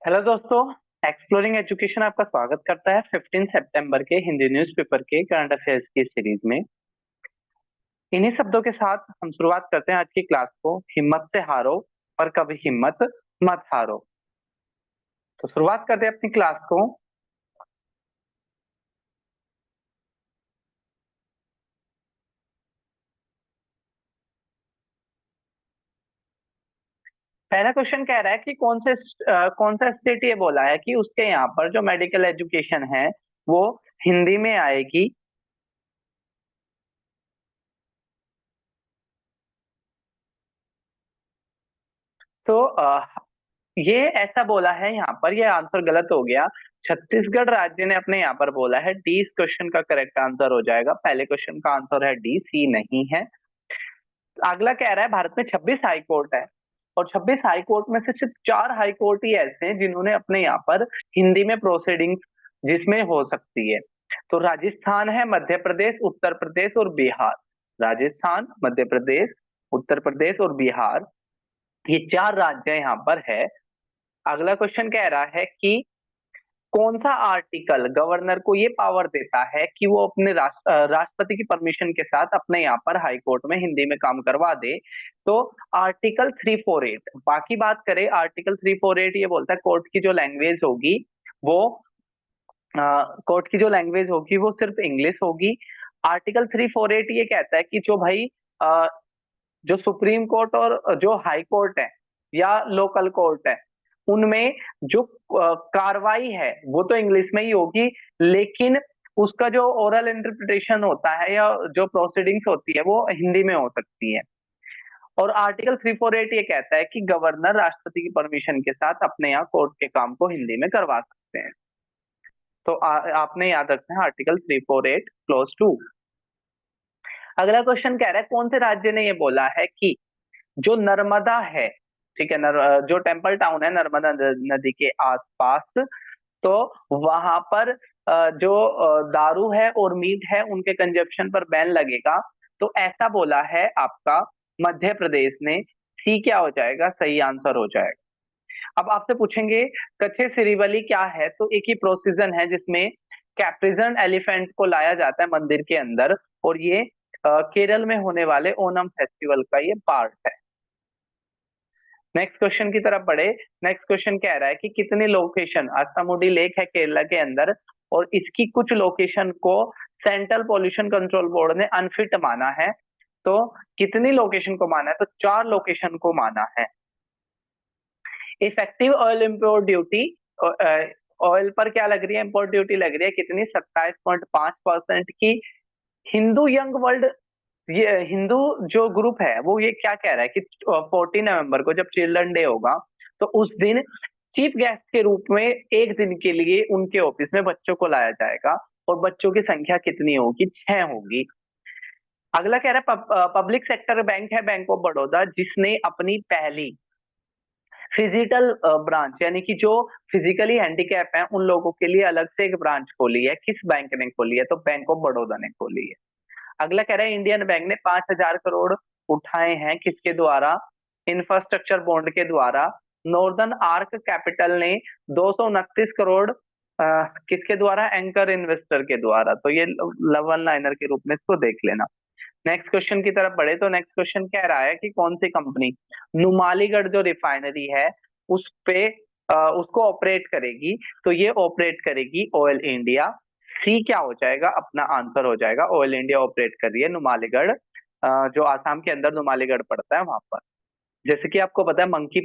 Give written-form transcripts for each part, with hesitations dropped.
Hello दोस्तों। Exploring education आपका स्वागत करता है 15 सितंबर के हिंदी न्यूज़पेपर के करंट अफेयर्स की सीरीज में। इन्हीं शब्दों के साथ हम शुरुआत करते हैं आज की क्लास को। हिम्मत से हारो और कभी हिम्मत मत हारो। तो शुरुआत करते हैं अपनी क्लास को। पहला क्वेश्चन कह रहा है कि कौन सा स्टेट ये बोला है कि उसके यहाँ पर जो मेडिकल एजुकेशन है वो हिंदी में आएगी। तो ये ऐसा बोला है यहाँ पर, ये आंसर गलत हो गया। छत्तीसगढ़ राज्य ने अपने यहाँ पर बोला है। डी इस क्वेश्चन का करेक्ट आंसर हो जाएगा। पहले क्वेश्चन का आंसर है डी, सी नहीं है। अगला कह रहा है भारत में 26 हाई कोर्ट है और 26 हाई कोर्ट में से सिर्फ 4 हाई कोर्ट ही ऐसे हैं जिन्होंने अपने यहाँ पर हिंदी में प्रोसीडिंग्स जिसमें हो सकती है। तो राजस्थान है, मध्य प्रदेश, उत्तर प्रदेश और बिहार। राजस्थान, मध्य प्रदेश, उत्तर प्रदेश और बिहार, ये 4 राज्य यहाँ पर है। अगला क्वेश्चन कह रहा है कि कौन सा आर्टिकल गवर्नर को ये पावर देता है कि वो अपने राष्ट्रपति की परमिशन के साथ अपने यहाँ पर हाई कोर्ट में हिंदी में काम करवा दे। तो आर्टिकल 348। बाकी बात करें, आर्टिकल 348 ये बोलता है कोर्ट की जो लैंग्वेज होगी वो वो सिर्फ इंग्लिश होगी। आर्टिकल 348 ये कहता है कि जो भाई जो सुप्रीम कोर्ट और जो हाई कोर्ट है या लोकल कोर्ट है उनमें जो कार्रवाई है वो तो इंग्लिश में ही होगी, लेकिन उसका जो ओरल इंटरप्रिटेशन होता है या जो प्रोसीडिंग्स होती है वो हिंदी में हो सकती है। और आर्टिकल 348 ये कहता है कि गवर्नर राष्ट्रपति की परमिशन के साथ अपने यहाँ कोर्ट के काम को हिंदी में करवा सकते हैं। तो आपने याद रखना है आर्टिकल 348 क्लोज 2। अगला क्वेश्चन कह रहा है कौन से राज्य ने ये बोला है कि जो नर्मदा है, ठीक है, जो टेम्पल टाउन है नर्मदा नदी के आसपास, तो वहां पर जो दारू है और मीट है उनके कंजप्शन पर बैन लगेगा। तो ऐसा बोला है आपका मध्य प्रदेश ने। सी क्या हो जाएगा? सही आंसर हो जाएगा। अब आपसे पूछेंगे कच्चे सिरिवली क्या है, तो एक ही प्रोसीजन है जिसमें कैप्रिजन एलिफेंट को लाया जाता है मंदिर के अंदर, और ये केरल में होने वाले ओनम फेस्टिवल का ये पार्ट है। नेक्स्ट क्वेश्चन की तरफ बढ़े। नेक्स्ट क्वेश्चन कह रहा है कि कितनी लोकेशन, असामुडी लेक है केरला के अंदर और इसकी कुछ लोकेशन को सेंट्रल पोल्यूशन कंट्रोल बोर्ड ने अनफिट माना है। तो कितनी लोकेशन को माना है? तो 4 लोकेशन को माना है। Effective oil import duty, oil पर क्या लग रही है? इम्पोर्ट ड्यूटी लग रही है कितनी? 27.5% की। हिंदू यंग वर्ल्ड, ये हिंदू जो ग्रुप है वो ये क्या कह रहा है कि 14 नवंबर को जब चिल्ड्रन डे होगा तो उस दिन चीफ गेस्ट के रूप में एक दिन के लिए उनके ऑफिस में बच्चों को लाया जाएगा और बच्चों की संख्या कितनी होगी? 6 होगी। अगला कह रहा है पब्लिक सेक्टर बैंक है बैंक ऑफ बड़ौदा, जिसने अपनी पहली फिजिकल ब्रांच यानी कि जो फिजिकली हैंडीकैप है उन लोगों के लिए अलग से एक ब्रांच खोली है। किस बैंक ने खोली है? तो बैंक ऑफ बड़ौदा ने खोली है। अगला कह रहा है इंडियन बैंक ने 5,000 करोड़ उठाए हैं किसके द्वारा? इंफ्रास्ट्रक्चर बॉन्ड के द्वारा। नॉर्दर्न आर्क कैपिटल ने 229 करोड़ किसके द्वारा? एंकर इन्वेस्टर के द्वारा। तो ये वन लाइनर के रूप में इसको देख लेना। नेक्स्ट क्वेश्चन की तरफ बढ़े तो नेक्स्ट क्वेश्चन कह रहा है कि कौन सी कंपनी नुमालीगढ़ जो रिफाइनरी है उस पे उसको ऑपरेट करेगी? तो ये ऑपरेट करेगी ऑयल इंडिया। सी क्या हो जाएगा? अपना आंसर हो जाएगा ऑयल इंडिया ऑपरेट कर रही है नुमालीगढ़, जो आसाम के अंदर नुमालीगढ़ पड़ता है वहां पर। जैसे कि आपको पता है मंकी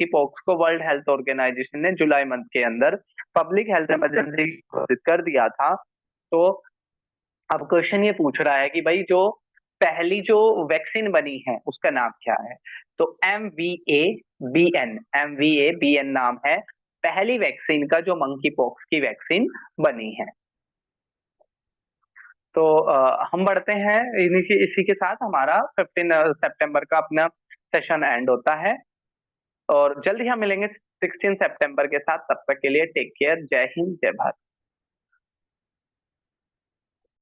पॉक्स को वर्ल्ड हेल्थ ऑर्गेनाइजेशन ने जुलाई मंथ के अंदर पब्लिक हेल्थ इमरजेंसी घोषित कर दिया था। तो अब क्वेश्चन ये पूछ रहा है कि भाई जो पहली जो वैक्सीन बनी है उसका नाम क्या है? तो M V A B N नाम है पहली वैक्सीन का जो मंकी पॉक्स की वैक्सीन बनी है। तो हम बढ़ते हैं, इसी के साथ हमारा 15 सितंबर का अपना सेशन एंड होता है और जल्द ही हम मिलेंगे 16 सितंबर के साथ। तब तक के लिए टेक केयर। जय हिंद, जय भारत।